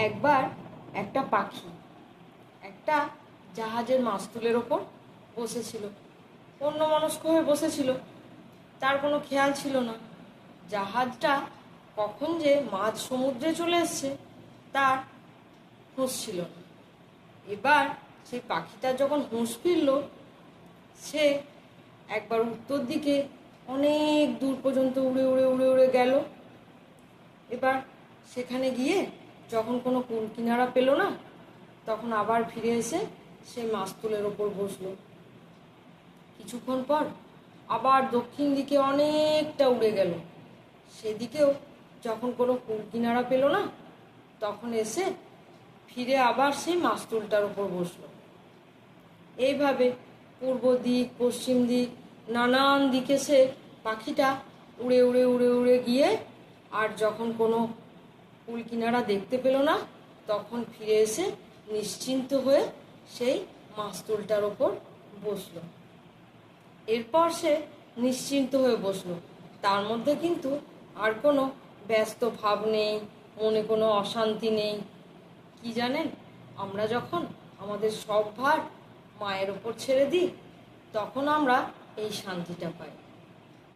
একবার একটা পাখি একটা জাহাজের মাস্তুলের ওপর বসেছিল, অন্যমনস্ক হয়ে বসেছিল। তার কোনো খেয়াল ছিল না জাহাজটা কখন যে মাঝ সমুদ্রে চলে এসছে তার হুঁশ ছিল না। এবার সেই পাখিটা যখন হুঁশ ফিরল, সে একবার উত্তর দিকে অনেক দূর পর্যন্ত উড়ে উড়ে উড়ে উড়ে গেল। এবার সেখানে গিয়ে যখন কোনো কূল কিনারা পেল না, তখন আবার ফিরে এসে সেই মাস্তুলের ওপর বসলো। কিছুক্ষণ পর আবার দক্ষিণ দিকে অনেকটা উড়ে গেল। সেদিকেও যখন কোনো কূল কিনারা পেল না, তখন এসে ফিরে আবার সেই মাস্তুলটার ওপর বসলো। এইভাবে পূর্ব দিক, পশ্চিম দিক, নানান দিকে সে পাখিটা উড়ে উড়ে উড়ে উড়ে গিয়ে আর যখন কোনো কূল কিনারা দেখতে পেল না, তখন ফিরে এসে নিশ্চিন্ত হয়ে সেই মাস্তুলটার ওপর বসলো। এরপর সে নিশ্চিন্ত হয়ে বসলো। তার মধ্যে কিন্তু আর কোনো ব্যস্ত ভাব নেই, মনে কোনো অশান্তি নেই। কি জানেন, আমরা যখন আমাদের সব ভার মায়ের ওপর ছেড়ে দিই, তখন আমরা এই শান্তিটা পাই।